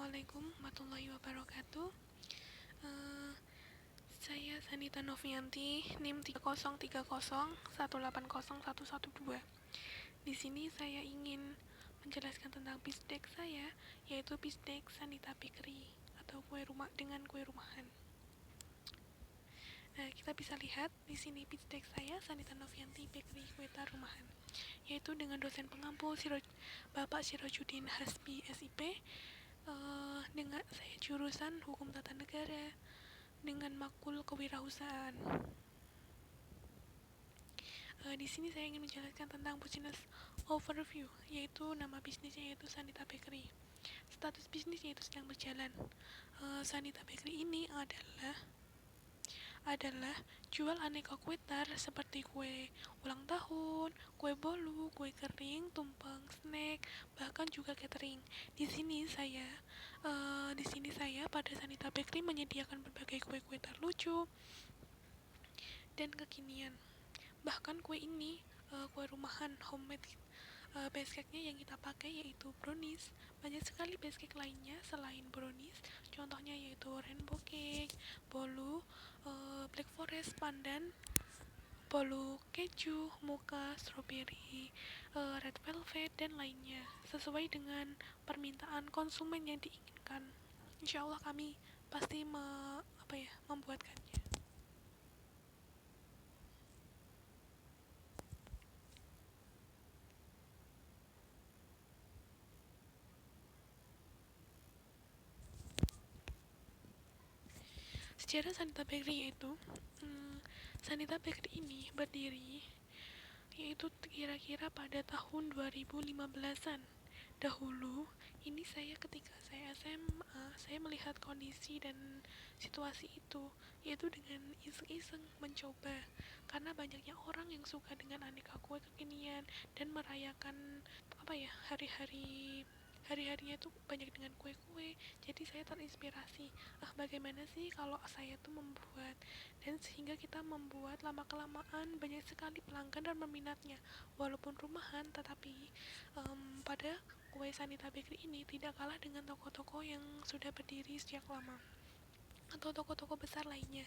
Assalamualaikum warahmatullahi wabarakatuh. Eh, saya Sanita Novianti, NIM 3030180112. Di sini saya ingin menjelaskan tentang bisdek saya, yaitu bisdek Sanita Bakery atau kue rumah dengan kue rumahan. Nah, kita bisa lihat di sini bisdek saya Sanita Novianti Bakery kue tar rumahan, yaitu dengan dosen pengampu Bapak Sirojudin Hasbi SIP. Dengan saya jurusan Hukum Tata Negara dengan makul kewirausahaan. Di sini saya ingin menjelaskan tentang business overview, yaitu nama bisnisnya yaitu Sanita Bakery. Status bisnis yaitu sedang berjalan. Sanita Bakery ini adalah jual aneka kue tar seperti kue ulang tahun, kue bolu, kue kering, tumpeng, snack, bahkan juga catering. Di sini saya pada Sanita Bakery menyediakan berbagai kue-kue tar lucu dan kekinian. Bahkan kue ini kue rumahan homemade. Base cake-nya yang kita pakai yaitu brownies. Banyak sekali base cake lainnya selain brownies. Contohnya yaitu rainbow cake, bolu, black forest, pandan, bolu keju, mocha, strawberry, red velvet, dan lainnya sesuai dengan permintaan konsumen yang diinginkan. Insya Allah kami pasti membuatkannya. Sejarah Sanita Bakery Sanita Bakery ini berdiri yaitu kira-kira pada tahun 2015-an. Dahulu, ini ketika saya SMA, saya melihat kondisi dan situasi itu, yaitu dengan iseng-iseng mencoba, karena banyaknya orang yang suka dengan aneka kue kekinian dan merayakan hari-harinya tuh banyak dengan kue-kue. Jadi saya terinspirasi, bagaimana sih kalau saya tuh membuat, dan sehingga kita membuat, lama kelamaan banyak sekali pelanggan dan peminatnya. Walaupun rumahan, tetapi pada kue Sanita Bakery ini tidak kalah dengan toko-toko yang sudah berdiri sejak lama atau toko-toko besar lainnya.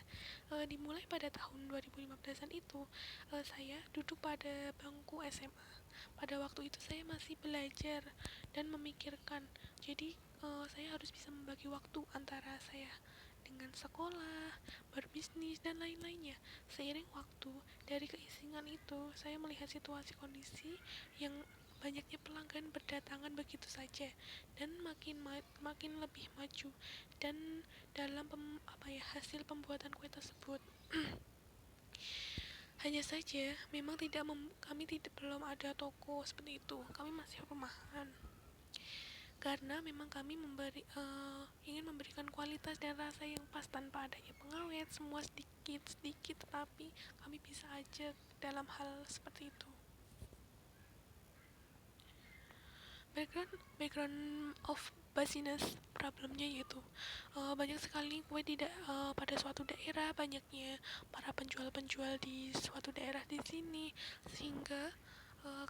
Dimulai pada tahun 2015-an itu, saya duduk pada bangku SMA. Pada waktu itu saya masih belajar dan memikirkan, jadi saya harus bisa membagi waktu antara saya dengan sekolah, berbisnis, dan lain-lainnya. Seiring waktu, dari keisengan itu, saya melihat situasi kondisi yang banyaknya pelanggan berdatangan begitu saja dan makin lebih maju dan dalam hasil pembuatan kue tersebut. Hanya saja memang kami belum ada toko seperti itu, kami masih rumahan karena memang kami ingin memberikan kualitas dan rasa yang pas tanpa adanya pengawet, semua sedikit, tetapi kami bisa aja dalam hal seperti itu. Background of business problemnya yaitu banyak sekali kue tidak pada suatu daerah, banyaknya para penjual-penjual di suatu daerah di sini, sehingga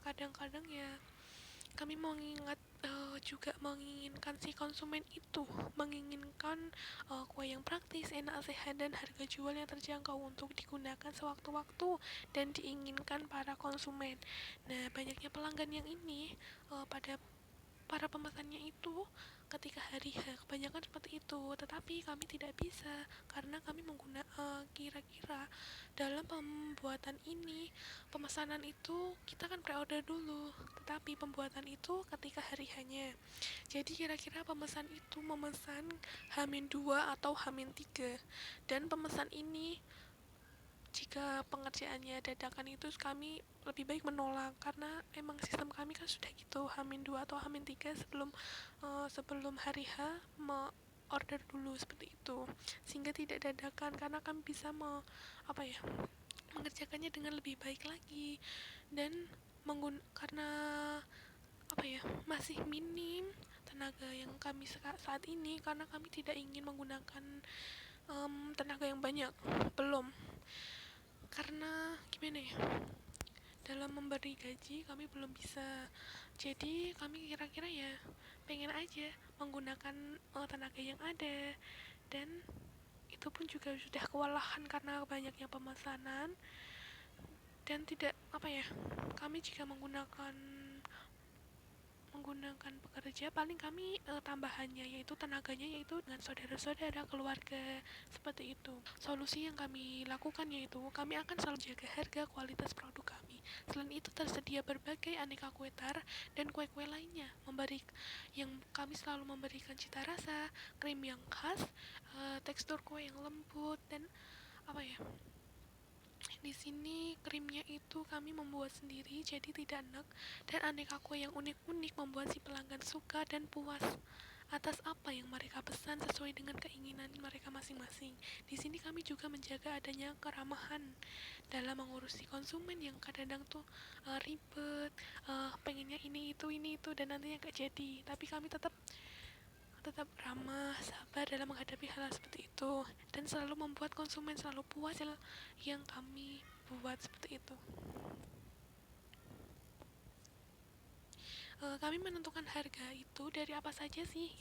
kadang-kadang ya kami juga menginginkan si konsumen itu menginginkan kue yang praktis, enak, sehat, dan harga jual yang terjangkau untuk digunakan sewaktu-waktu dan diinginkan para konsumen. Nah, banyaknya pelanggan yang ini pada para pemesannya itu ketika hari H kebanyakan seperti itu, tetapi kami tidak bisa karena kami kira-kira dalam pembuatan ini, pemesanan itu kita kan pre-order dulu, tetapi pembuatan itu ketika hari hanya. Jadi kira-kira pemesan itu memesan H-2 atau H-3, dan pemesan ini jika pengerjaannya dadakan itu kami lebih baik menolak karena emang sistem kami kan sudah gitu, H-2 atau H-3 sebelum hari H order dulu seperti itu, sehingga tidak dadakan karena kami bisa mengerjakannya dengan lebih baik lagi. Dan karena masih minim tenaga yang kami saat ini, karena kami tidak ingin menggunakan tenaga yang banyak, belum, karena gimana ya, dalam memberi gaji kami belum bisa. Jadi kami kira-kira ya pengen aja menggunakan tenaga yang ada, dan itu pun juga sudah kewalahan karena banyaknya pemesanan. Dan tidak apa ya, kami jika menggunakan pekerja, paling kami tambahannya yaitu tenaganya, yaitu dengan saudara-saudara, keluarga, seperti itu. Solusi yang kami lakukan yaitu kami akan selalu jaga harga kualitas produk kami. Selain itu tersedia berbagai aneka kue tar dan kue-kue lainnya yang kami selalu memberikan cita rasa, krim yang khas, tekstur kue yang lembut, dan apa ya, di sini krimnya itu kami membuat sendiri, jadi tidak enak, dan aneka kue yang unik-unik membuat si pelanggan suka dan puas atas apa yang mereka pesan sesuai dengan keinginan mereka masing-masing. Di sini kami juga menjaga adanya keramahan dalam mengurusi konsumen yang kadang-kadang tuh ribet, pengennya ini itu dan nantinya gak jadi. Tapi kami tetap tetap ramah, sabar dalam menghadapi hal seperti itu, dan selalu membuat konsumen selalu puas yang kami buat seperti itu. Kami menentukan harga itu dari apa saja sih?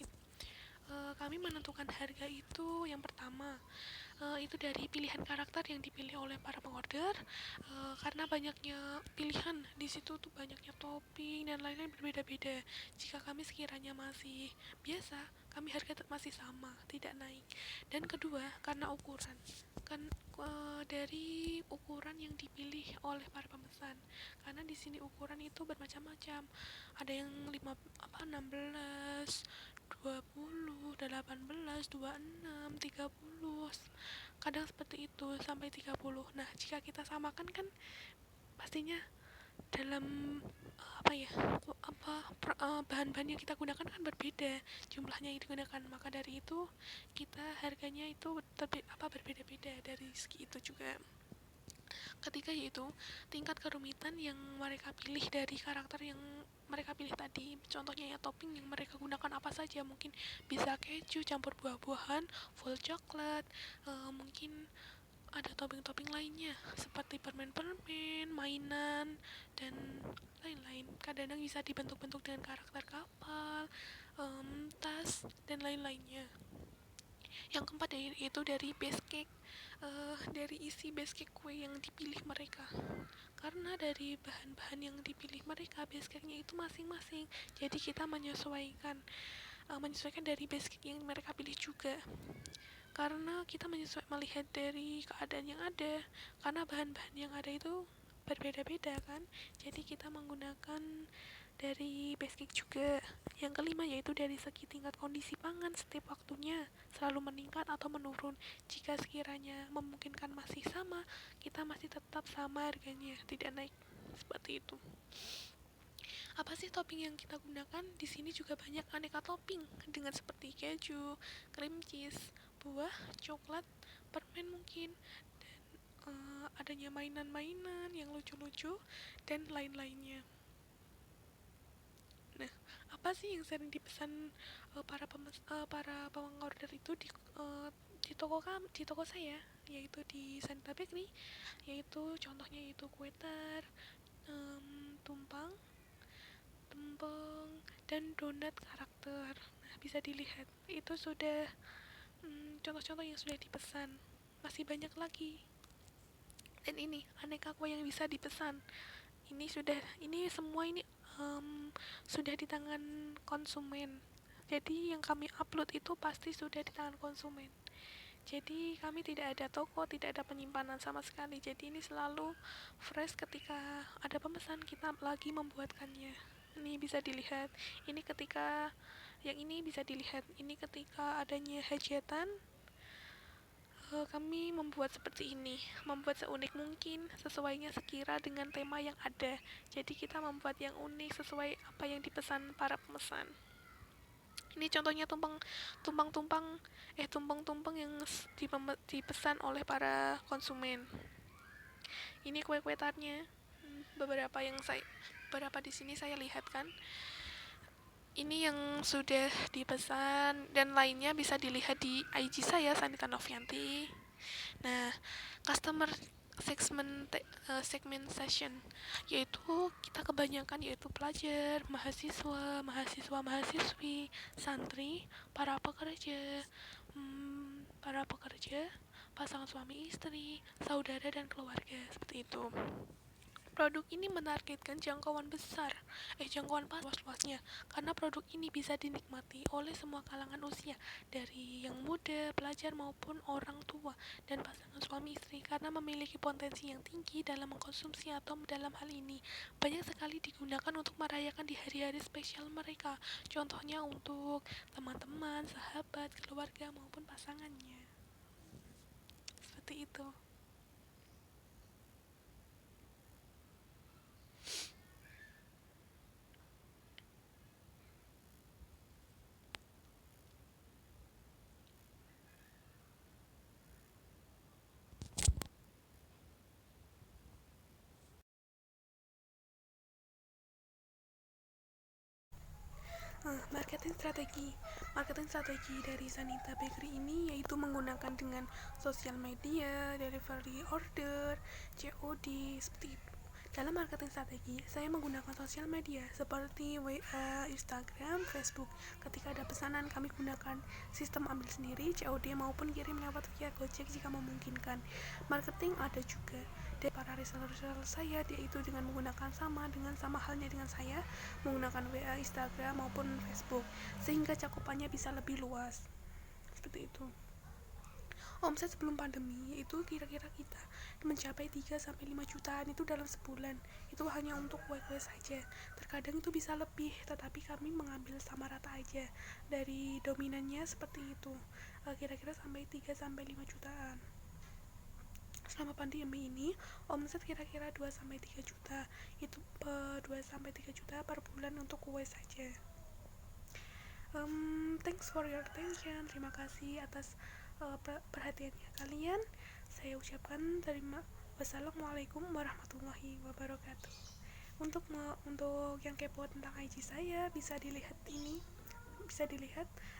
Kami menentukan harga itu yang pertama itu dari pilihan karakter yang dipilih oleh para pengorder, karena banyaknya pilihan di situ tuh, banyaknya topping dan lain-lain berbeda-beda. Jika kami sekiranya masih biasa, kami harga masih sama, tidak naik. Dan kedua, karena ukuran, kan dari ukuran yang dipilih oleh para pemesan, karena di sini ukuran itu bermacam-macam, ada yang 16, 20, 18, 26, 30, kadang seperti itu sampai 30. Nah, jika kita samakan kan pastinya dalam apa ya, bahan-bahan yang kita gunakan kan berbeda, jumlahnya yang digunakan, maka dari itu kita harganya itu berbeda-beda dari segi itu juga. Ketiga yaitu tingkat kerumitan yang mereka pilih dari karakter yang mereka pilih tadi. Contohnya ya, topping yang mereka gunakan apa saja, mungkin bisa keju campur buah-buahan, full coklat, mungkin ada topping-topping lainnya seperti permen-permen, mainan, dan lain-lain. Kadang-kadang bisa dibentuk-bentuk dengan karakter kapal, tas, dan lain-lainnya. Yang keempat yaitu dari base cake, dari isi base cake kue yang dipilih mereka. Karena dari bahan-bahan yang dipilih mereka, base cake-nya itu masing-masing. Jadi kita menyesuaikan dari base cake yang mereka pilih juga. Karena kita melihat dari keadaan yang ada, karena bahan-bahan yang ada itu berbeda-beda kan, jadi kita menggunakan dari basic juga. Yang kelima yaitu dari segi tingkat kondisi pangan, setiap waktunya selalu meningkat atau menurun. Jika sekiranya memungkinkan masih sama, kita masih tetap sama harganya, tidak naik, seperti itu. Apa sih topping yang kita gunakan? Di sini juga banyak aneka topping dengan seperti keju, cream cheese, buah, coklat, permen mungkin, dan adanya mainan-mainan yang lucu-lucu dan lain-lainnya. Nah, apa sih yang sering dipesan para pengorder itu di toko saya, yaitu di Sanita Bakery, yaitu contohnya yaitu kue tar, tumpang, tumpeng, dan donat karakter. Nah, bisa dilihat itu sudah contoh-contoh yang sudah dipesan. Masih banyak lagi. Dan ini aneka kue yang bisa dipesan. Ini semua sudah di tangan konsumen. Jadi yang kami upload itu pasti sudah di tangan konsumen. Jadi kami tidak ada toko, tidak ada penyimpanan sama sekali. Jadi ini selalu fresh ketika ada pemesan, kita lagi membuatkannya. Ini bisa dilihat. Ini bisa dilihat. Ini ketika adanya hajatan, kami membuat seperti ini, membuat seunik mungkin, sesuainya sekira dengan tema yang ada. Jadi kita membuat yang unik sesuai apa yang dipesan para pemesan. Ini contohnya tumpeng-tumpeng yang dipesan oleh para konsumen. Ini kue-kue tartnya, beberapa di sini saya lihat kan. Ini yang sudah dipesan dan lainnya bisa dilihat di IG saya, Sanita Novianti. Nah, customer segmentation, yaitu kita kebanyakan yaitu pelajar, mahasiswa, mahasiswi, santri, para pekerja, pasangan suami istri, saudara dan keluarga, seperti itu. Produk ini menargetkan jangkauan luas-luasnya, karena produk ini bisa dinikmati oleh semua kalangan usia, dari yang muda, pelajar maupun orang tua dan pasangan suami istri, karena memiliki potensi yang tinggi dalam mengkonsumsi atau dalam hal ini banyak sekali digunakan untuk merayakan di hari-hari spesial mereka. Contohnya untuk teman-teman, sahabat, keluarga maupun pasangannya. Seperti itu. Marketing strategi dari Sanita Bakery ini yaitu menggunakan dengan sosial media, delivery order, COD, seperti itu. Dalam marketing strategi, saya menggunakan sosial media seperti WA, Instagram, Facebook. Ketika ada pesanan, kami gunakan sistem ambil sendiri, COD maupun kirim lewat via Gojek jika memungkinkan. Marketing ada juga dari para reseller saya, yaitu dengan menggunakan sama halnya dengan saya, menggunakan WA, Instagram maupun Facebook, sehingga cakupannya bisa lebih luas. Seperti itu. Omset sebelum pandemi itu kira-kira kita mencapai 3-5 jutaan itu dalam sebulan. Itu hanya untuk kue-kue saja. Terkadang itu bisa lebih, tetapi kami mengambil sama rata aja. Dari dominannya seperti itu. Kira-kira sampai 3-5 jutaan. Selama pandemi ini, omset kira-kira 2-3 juta. Itu 2-3 juta per bulan untuk kue saja. Thanks for your attention. Terima kasih atas perhatiannya kalian. Saya ucapkan wassalamualaikum warahmatullahi wabarakatuh. Untuk yang kepo tentang IG saya bisa dilihat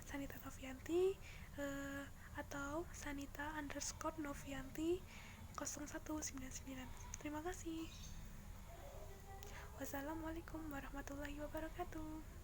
Sanita Novianti atau Sanita_Novianti 0199. Terima kasih. Wassalamualaikum warahmatullahi wabarakatuh.